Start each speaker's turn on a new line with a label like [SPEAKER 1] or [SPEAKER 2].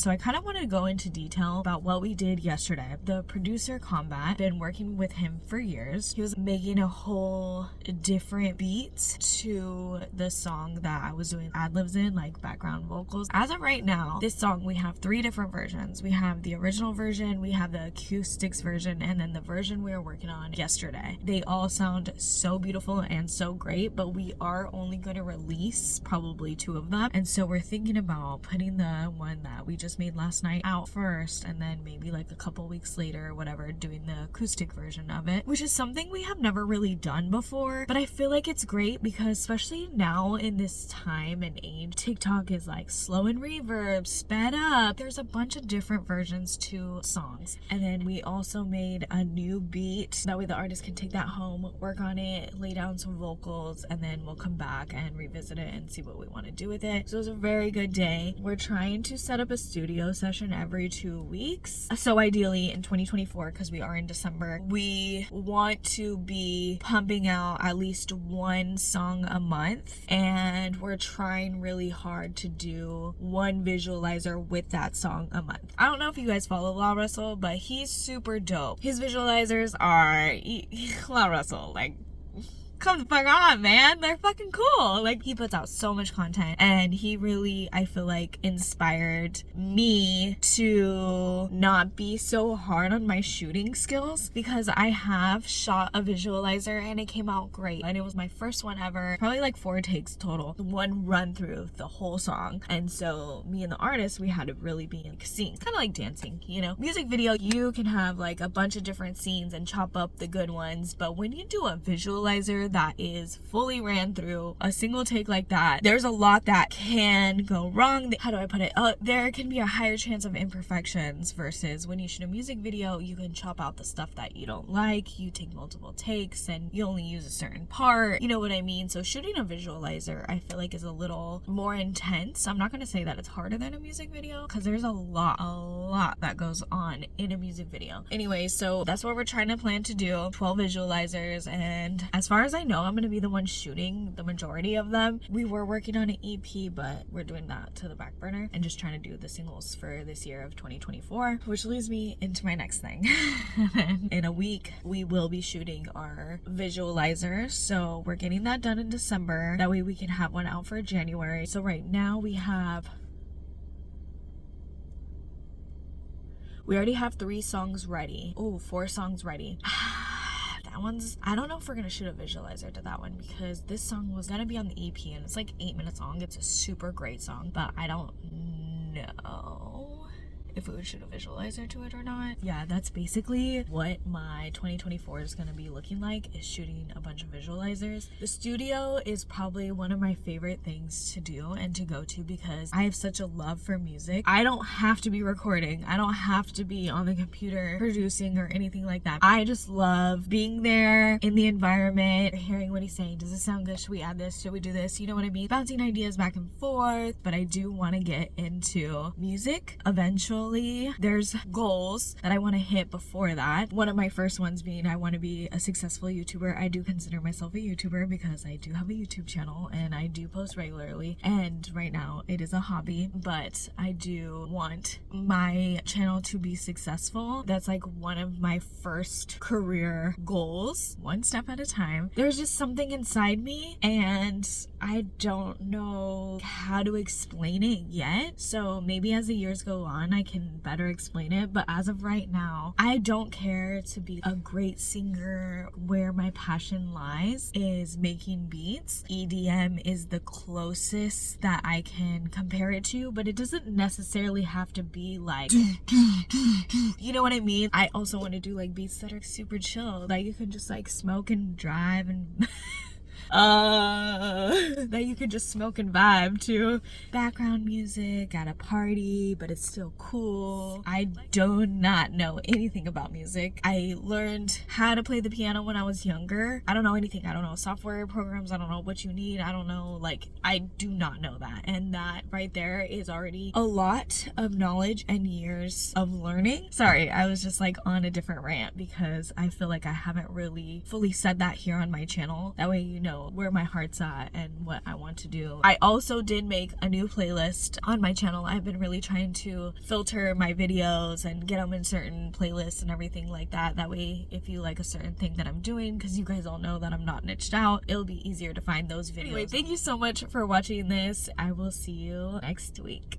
[SPEAKER 1] So I kind of wanted to go into detail about what we did yesterday. The producer Combat, been working with him for years. He was making a whole different beat to the song that I was doing ad-libs in, like background vocals. As of right now, this song, we have 3 different versions. We have the original version, we have the acoustics version, and then the version we were working on yesterday. They all sound so beautiful and so great, but we are only going to release probably 2 of them. And so we're thinking about putting the one that we just made last night out first, and then maybe like a couple weeks later or whatever, doing the acoustic version of it, which is something we have never really done before. But I feel like it's great because especially now in this time and age, TikTok is like slow and reverb, sped up. There's a bunch of different versions to songs. And then we also made a new beat. That way the artist can take that home, work on it, lay down some vocals, and then we'll come back and revisit it and see what we want to do with it. So it was a very good day. We're trying to set up a studio session every 2 weeks. So ideally in 2024, because we are in December, we want to be pumping out at least 1 song a month. And we're trying really hard to do 1 visualizer with that song a month. I don't know if you guys follow LARUSSELL, but he's super dope. His visualizers are LARUSSELL, like, come the fuck on, man. They're fucking cool. Like, he puts out so much content, and he really, I feel like, inspired me to not be so hard on my shooting skills, because I have shot a visualizer and it came out great, and it was my first one ever. Probably like 4 takes total, 1 run through the whole song. And so me and the artist, we had to really be in scenes, kind of like dancing, you know. Music video, you can have like a bunch of different scenes and chop up the good ones, but when you do a visualizer that is fully ran through, a single take like that, there's a lot that can go wrong. How do I put it? There can be a higher chance of imperfections versus when you shoot a music video, you can chop out the stuff that you don't like, you take multiple takes and you only use a certain part, you know what I mean? So shooting a visualizer, I feel like, is a little more intense. I'm not going to say that it's harder than a music video, because there's a lot that goes on in a music video. Anyway, so that's what we're trying to plan to do, 12 visualizers, and as far as I know, I'm going to be the one shooting the majority of them. We were working on an EP, but we're doing that to the back burner and just trying to do the singles for this year of 2024, which leads me into my next thing. In a week, we will be shooting our visualizers, so we're getting that done in December. That way we can have one out for January. So right now we already have 3 songs ready. Oh, 4 songs ready. That one's, I don't know if we're gonna shoot a visualizer to that one, because this song was gonna be on the EP and it's like 8 minutes long. It's a super great song, but I don't know if we would shoot a visualizer to it or not. Yeah, that's basically what my 2024 is gonna be looking like, is shooting a bunch of visualizers. The studio is probably one of my favorite things to do and to go to, because I have such a love for music. I don't have to be recording, I don't have to be on the computer producing or anything like that. I just love being there in the environment, hearing what he's saying. Does this sound good? Should we add this? Should we do this? You know what I mean? Bouncing ideas back and forth. But I do want to get into music eventually. There's goals that I want to hit before that. One of my first ones being, I want to be a successful YouTuber. I do consider myself a YouTuber because I do have a YouTube channel and I do post regularly, and right now it is a hobby, but I do want my channel to be successful. That's like one of my first career goals, one step at a time. There's just something inside me and I don't know how to explain it yet, so maybe as the years go on I can better explain it. But as of right now, I don't care to be a great singer. Where my passion lies is making beats. EDM is the closest that I can compare it to, but it doesn't necessarily have to be like you know what I mean? I also want to do like beats that are super chill, like you can just like smoke and drive and that you can just smoke and vibe to. Background music at a party, but it's still cool. I do not know anything about music. I learned how to play the piano when I was younger. I don't know anything. I don't know software programs. I don't know what you need. I don't know, like, I do not know that. And that right there is already a lot of knowledge and years of learning. Sorry, I was just like on a different rant because I feel like I haven't really fully said that here on my channel. That way you know know where my heart's at and what I want to do. I also did make a new playlist on my channel. I've been really trying to filter my videos and get them in certain playlists and everything like that. That way, if you like a certain thing that I'm doing, because you guys all know that I'm not niched out, it'll be easier to find those videos. Anyway, thank you so much for watching this. I will see you next week.